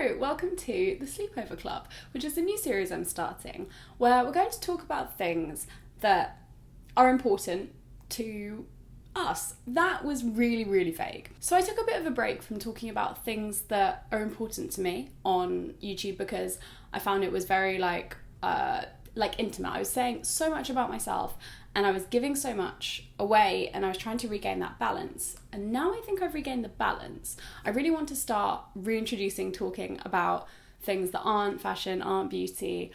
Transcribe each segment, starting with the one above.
Hello, welcome to the Sleepover Club, which is a new series I'm starting, where we're going to talk about things that are important to us. That was really vague. So I took a bit of a break from talking about things that are important to me on YouTube because I found it was very intimate. I was saying so much about myself and I was giving so much away and I was trying to regain that balance. And now I think I've regained the balance. I really want to start reintroducing talking about things that aren't fashion, aren't beauty,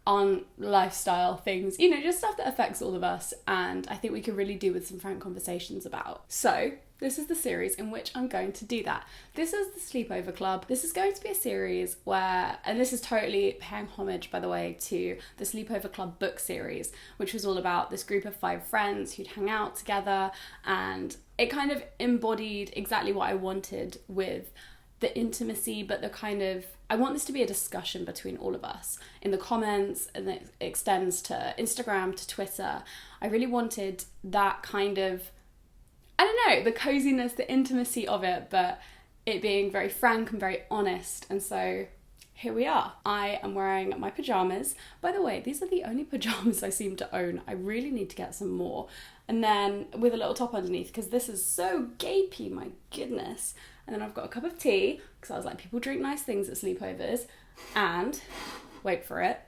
aren't lifestyle things, just stuff that affects all of us and I think we could really do with some frank conversations about. So this is the series in which I'm going to do that. This is the Sleepover Club. This is going to be a series where, and this is totally paying homage, by the way, to the Sleepover Club book series, which was all about this group of 5 friends who'd hang out together, and it kind of embodied exactly what I wanted with the intimacy, but I want this to be a discussion between all of us in the comments, and it extends to Instagram, to Twitter. I really wanted that kind of, the coziness, the intimacy of it, but it being very frank and very honest. And so here we are. I am wearing my pyjamas. By the way, these are the only pyjamas I seem to own. I really need to get some more. And then with a little top underneath, because this is so gapey, my goodness. And then I've got a cup of tea, because I was like, people drink nice things at sleepovers. And, wait for it,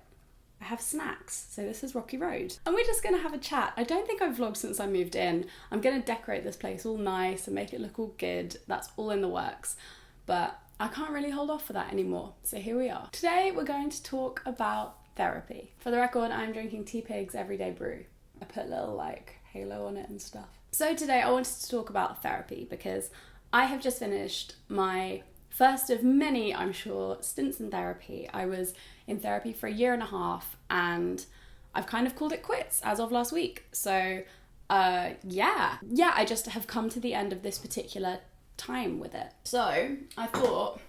I have snacks. So this is Rocky Road. And we're just going to have a chat. I don't think I've vlogged since I moved in. I'm going to decorate this place all nice and make it look all good. That's all in the works. But I can't really hold off for that anymore. So here we are. Today we're going to talk about therapy. For the record, I'm drinking T-Pig's Everyday Brew. I put a little halo on it and stuff. So today I wanted to talk about therapy because I have just finished my first of many, I'm sure, stints in therapy. I was in therapy for 1.5 years and I've kind of called it quits as of last week. So I just have come to the end of this particular time with it. So I thought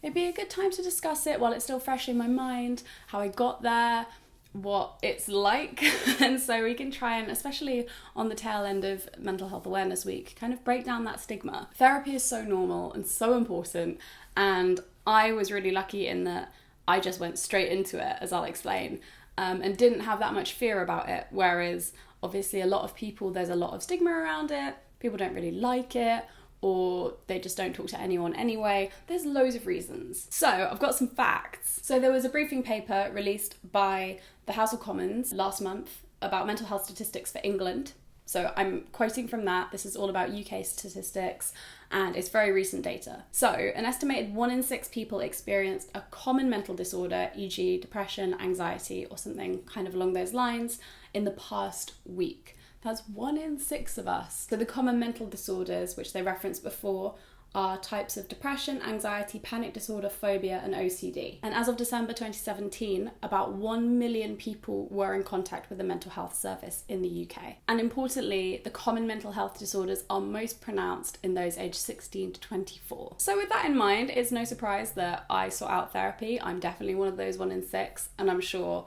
it'd be a good time to discuss it while it's still fresh in my mind, how I got there, what it's like, and so we can try and, especially on the tail end of Mental Health Awareness Week, kind of break down that stigma. Therapy is so normal and so important, and I was really lucky in that I just went straight into it, as I'll explain, and didn't have that much fear about it, whereas obviously a lot of people, there's a lot of stigma around it, people don't really like it, or they just don't talk to anyone anyway. There's loads of reasons. So I've got some facts. So there was a briefing paper released by the House of Commons last month about mental health statistics for England. So I'm quoting from that. This is all about UK statistics and it's very recent data. So an estimated 1 in 6 people experienced a common mental disorder, e.g. depression, anxiety, or something kind of along those lines in the past week. That's 1 in 6 of us. So the common mental disorders, which they referenced before, are types of depression, anxiety, panic disorder, phobia, and OCD. And as of December 2017, about 1 million people were in contact with a mental health service in the UK. And importantly, the common mental health disorders are most pronounced in those aged 16 to 24. So with that in mind, it's no surprise that I sought out therapy. I'm definitely one of those 1 in 6, and I'm sure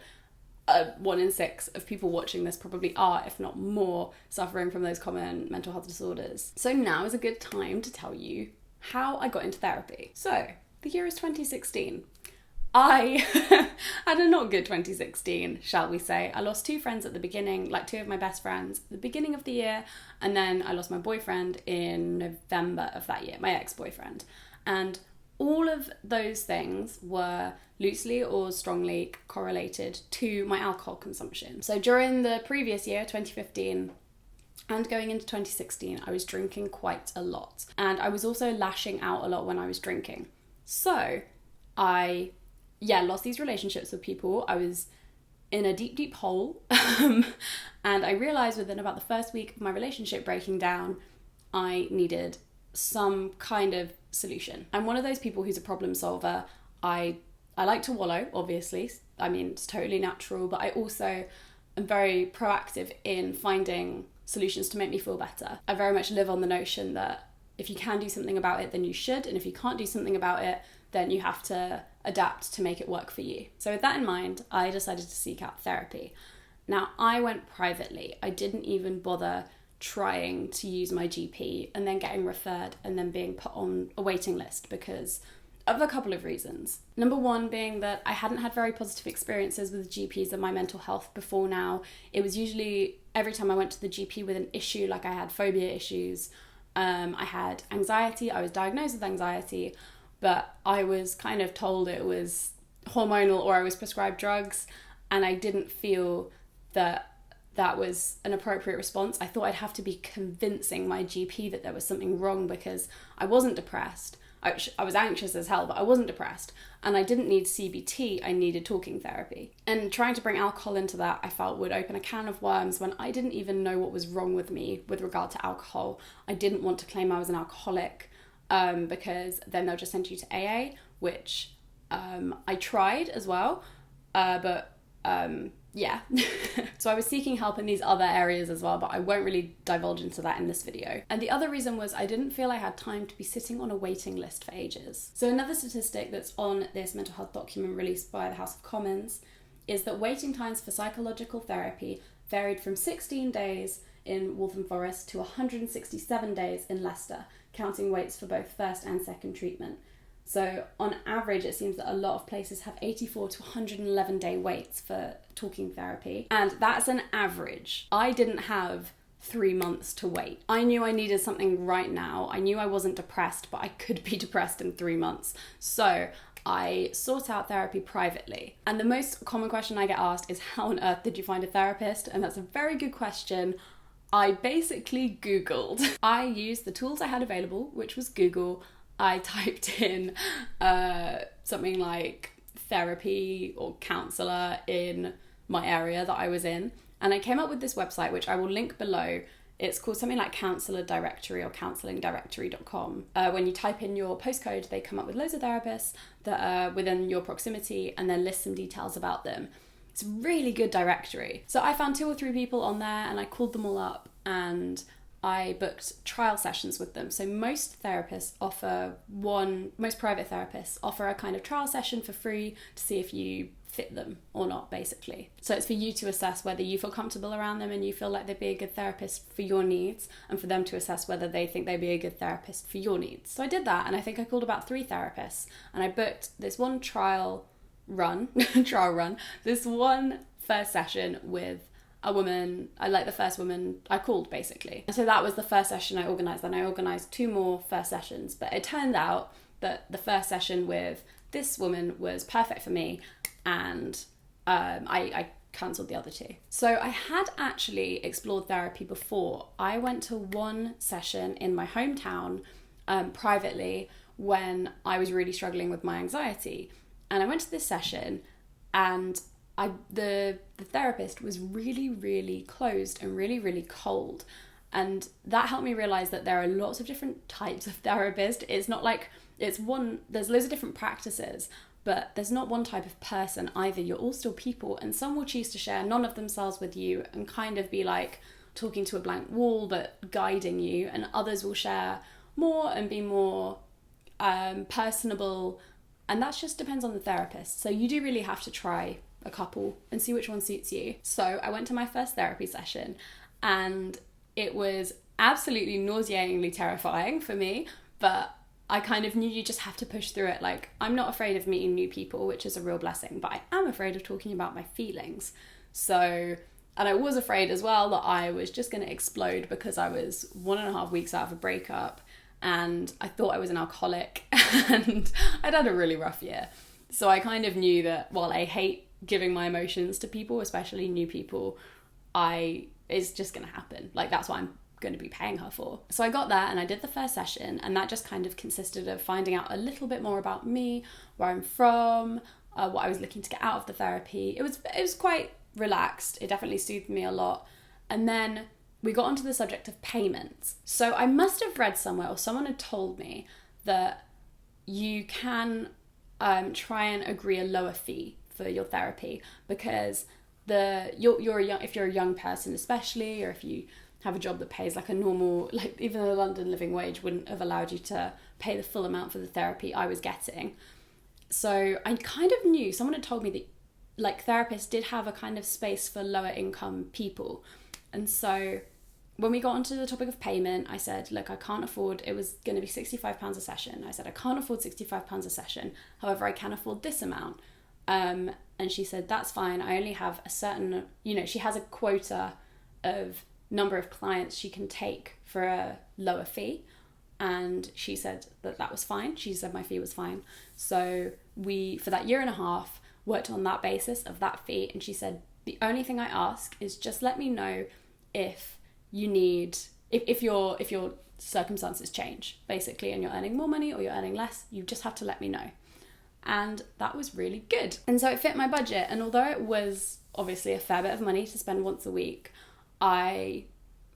1 in 6 of people watching this probably are, if not more, suffering from those common mental health disorders. So now is a good time to tell you how I got into therapy. So, the year is 2016. I had a not good 2016, shall we say. I lost 2 friends at the beginning, 2 of my best friends at the beginning of the year, and then I lost my boyfriend in November of that year, my ex-boyfriend. And all of those things were loosely or strongly correlated to my alcohol consumption. So during the previous year, 2015, and going into 2016, I was drinking quite a lot. And I was also lashing out a lot when I was drinking. So I, lost these relationships with people. I was in a deep hole. And I realized within about the first week of my relationship breaking down, I needed some kind of solution. I'm one of those people who's a problem solver. I like to wallow, obviously. I mean, it's totally natural, but I also am very proactive in finding solutions to make me feel better. I very much live on the notion that if you can do something about it, then you should. And if you can't do something about it, then you have to adapt to make it work for you. So with that in mind, I decided to seek out therapy. Now, I went privately. I didn't even bother trying to use my GP and then getting referred and then being put on a waiting list because of a couple of reasons. Number one being that I hadn't had very positive experiences with GPs and my mental health before now. It was usually every time I went to the GP with an issue, like I had phobia issues, I had anxiety, I was diagnosed with anxiety, but I was kind of told it was hormonal or I was prescribed drugs, and I didn't feel that that was an appropriate response. I thought I'd have to be convincing my GP that there was something wrong because I wasn't depressed. I was anxious as hell, but I wasn't depressed. And I didn't need CBT, I needed talking therapy. And trying to bring alcohol into that, I felt would open a can of worms when I didn't even know what was wrong with me with regard to alcohol. I didn't want to claim I was an alcoholic because then they'll just send you to AA, which I tried as well, but yeah. So I was seeking help in these other areas as well, but I won't really divulge into that in this video. And the other reason was I didn't feel I had time to be sitting on a waiting list for ages. So another statistic that's on this mental health document released by the House of Commons is that waiting times for psychological therapy varied from 16 days in Waltham Forest to 167 days in Leicester, counting waits for both first and second treatment. So on average, it seems that a lot of places have 84 to 111 day waits for talking therapy. And that's an average. I didn't have 3 months to wait. I knew I needed something right now. I knew I wasn't depressed, but I could be depressed in 3 months. So I sought out therapy privately. And the most common question I get asked is, how on earth did you find a therapist? And that's a very good question. I basically Googled. I used the tools I had available, which was Google. I typed in something like therapy or counsellor in my area that I was in, and I came up with this website, which I will link below. It's called something like Counsellor Directory or counsellingdirectory.com. When you type in your postcode, they come up with loads of therapists that are within your proximity and then list some details about them. It's a really good directory. So I found 2 or 3 people on there and I called them all up and I booked trial sessions with them. So most private therapists offer a kind of trial session for free to see if you fit them or not, basically. So it's for you to assess whether you feel comfortable around them and you feel like they'd be a good therapist for your needs, and for them to assess whether they think they'd be a good therapist for your needs. So I did that, and I think I called about 3 therapists, and I booked this one trial run, this one first session with a woman. I like the first woman I called, basically. And so that was the first session I organised. Then I organised 2 more first sessions, but it turned out that the first session with this woman was perfect for me, and I cancelled the other 2. So I had actually explored therapy before. I went to one session in my hometown privately when I was really struggling with my anxiety, and I went to this session, and the therapist was really, really closed and really, really cold. And that helped me realise that there are lots of different types of therapist. It's not like there's loads of different practices, but there's not one type of person either. You're all still people, and some will choose to share none of themselves with you and kind of be like talking to a blank wall but guiding you, and others will share more and be more personable, and that just depends on the therapist. So you do really have to try a couple and see which one suits you. So I went to my first therapy session, and it was absolutely nauseatingly terrifying for me, but I kind of knew you just have to push through it. Like, I'm not afraid of meeting new people, which is a real blessing, but I am afraid of talking about my feelings. So, and I was afraid as well that I was just going to explode because I was 1.5 weeks out of a breakup, and I thought I was an alcoholic, and I'd had a really rough year. So I kind of knew that while I hate giving my emotions to people, especially new people, it's just going to happen. Like, that's what I'm going to be paying her for. So I got that and I did the first session, and that just kind of consisted of finding out a little bit more about me, where I'm from, what I was looking to get out of the therapy. It was quite relaxed. It definitely soothed me a lot. And then we got onto the subject of payments. So I must have read somewhere, or someone had told me, that you can try and agree a lower fee for your therapy, because if you're a young person especially, or if you have a job that pays like a normal, like even the London living wage wouldn't have allowed you to pay the full amount for the therapy I was getting. So I kind of knew, someone had told me that like therapists did have a kind of space for lower income people. And so when we got onto the topic of payment, I said, look, I can't afford, it was going to be £65 a session. I said, I can't afford £65 a session. However, I can afford this amount. And she said, that's fine. I only have a certain, she has a quota of number of clients she can take for a lower fee. And she said that was fine. She said my fee was fine. So we, for that year and a half, worked on that basis of that fee. And she said, the only thing I ask is just let me know if you need, if your circumstances change, basically, and you're earning more money or you're earning less, you just have to let me know. And that was really good. And so it fit my budget. And although it was obviously a fair bit of money to spend once a week, I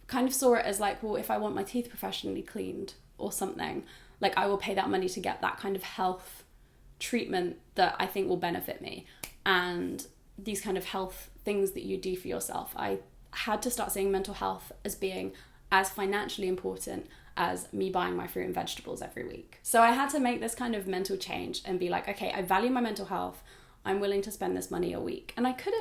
kind of saw it as like, well, if I want my teeth professionally cleaned or something, like I will pay that money to get that kind of health treatment that I think will benefit me. And these kind of health things that you do for yourself, I had to start seeing mental health as being as financially important as me buying my fruit and vegetables every week. So I had to make this kind of mental change and be like, okay, I value my mental health. I'm willing to spend this money a week. And I could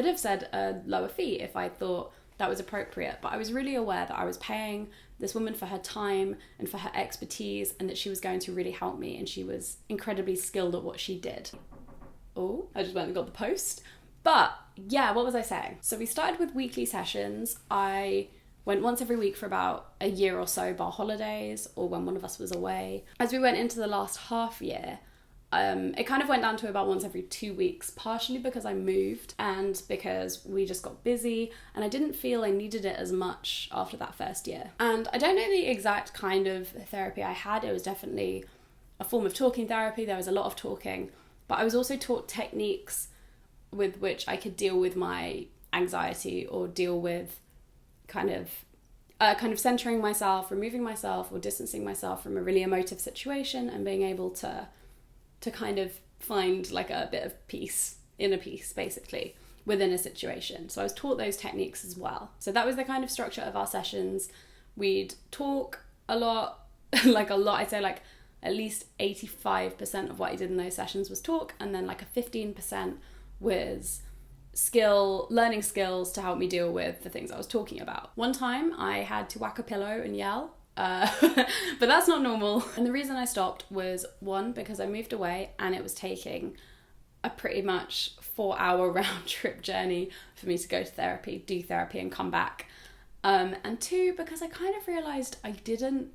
have said a lower fee if I thought that was appropriate, but I was really aware that I was paying this woman for her time and for her expertise, and that she was going to really help me, and she was incredibly skilled at what she did. Oh, I just went and got the post. But yeah, what was I saying? So we started with weekly sessions. I went once every week for about a year or so, bar holidays or when one of us was away. As we went into the last half year, it kind of went down to about once every 2 weeks, partially because I moved and because we just got busy, and I didn't feel I needed it as much after that first year. And I don't know the exact kind of therapy I had. It was definitely a form of talking therapy. There was a lot of talking, but I was also taught techniques with which I could deal with my anxiety or deal with kind of centering myself, removing myself or distancing myself from a really emotive situation, and being able to kind of find like a bit of peace, inner peace basically, within a situation. So I was taught those techniques as well. So that was the kind of structure of our sessions. We'd talk a lot, I'd say like at least 85% of what I did in those sessions was talk, and then like a 15% was learning skills to help me deal with the things I was talking about. One time I had to whack a pillow and yell, but that's not normal. And the reason I stopped was, one, because I moved away and it was taking a pretty much 4-hour round trip journey for me to go to therapy, do therapy and come back. And two, because I kind of realised I didn't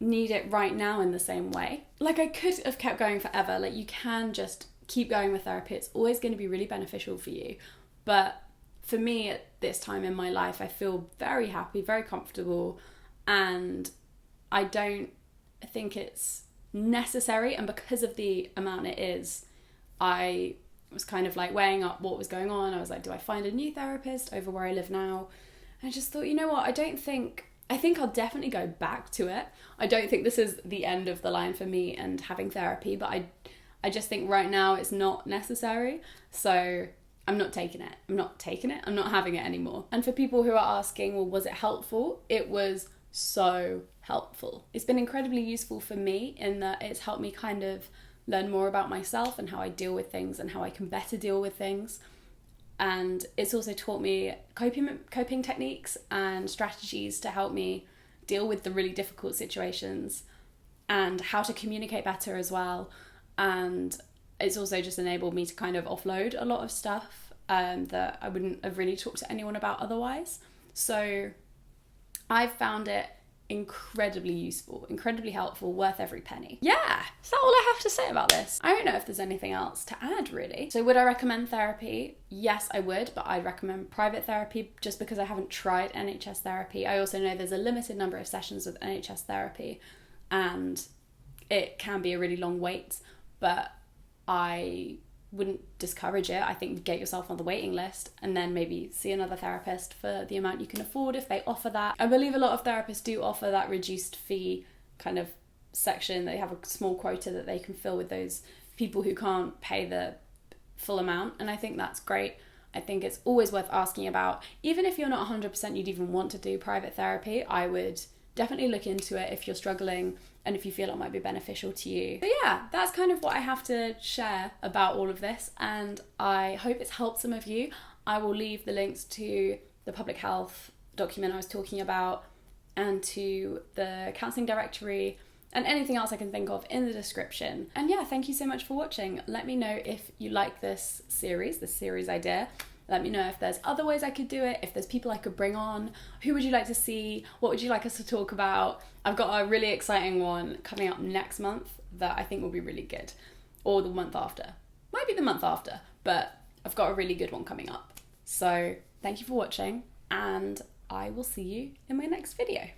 need it right now in the same way. Like I could have kept going forever. Like you can just keep going with therapy. It's always going to be really beneficial for you. But for me at this time in my life, I feel very happy, very comfortable, and I don't think it's necessary. And because of the amount it is, I was kind of like weighing up what was going on. I was like, do I find a new therapist over where I live now? And I just thought, you know what, I think I'll definitely go back to it. I don't think this is the end of the line for me and having therapy, but I just think right now it's not necessary. So I'm not taking it. I'm not having it anymore. And for people who are asking, well, was it helpful? It was so helpful. It's been incredibly useful for me in that it's helped me kind of learn more about myself and how I deal with things and how I can better deal with things. And it's also taught me coping techniques and strategies to help me deal with the really difficult situations and how to communicate better as well. And it's also just enabled me to kind of offload a lot of stuff that I wouldn't have really talked to anyone about otherwise. So I've found it incredibly useful, incredibly helpful, worth every penny. Yeah, is that all I have to say about this? I don't know if there's anything else to add really. So would I recommend therapy? Yes, I would, but I'd recommend private therapy just because I haven't tried NHS therapy. I also know there's a limited number of sessions with NHS therapy and it can be a really long wait, but I wouldn't discourage it. I think get yourself on the waiting list and then maybe see another therapist for the amount you can afford if they offer that. I believe a lot of therapists do offer that reduced fee kind of section. They have a small quota that they can fill with those people who can't pay the full amount, and I think that's great. I think it's always worth asking about. Even if you're not 100% you'd even want to do private therapy, I would definitely look into it if you're struggling and if you feel it might be beneficial to you. So yeah, that's kind of what I have to share about all of this, and I hope it's helped some of you. I will leave the links to the public health document I was talking about, and to the counselling directory, and anything else I can think of in the description. And yeah, thank you so much for watching. Let me know if you like this series idea. Let me know if there's other ways I could do it, if there's people I could bring on. Who would you like to see? What would you like us to talk about? I've got a really exciting one coming up next month that I think will be really good. Or the month after. Might be the month after, but I've got a really good one coming up. So thank you for watching, and I will see you in my next video.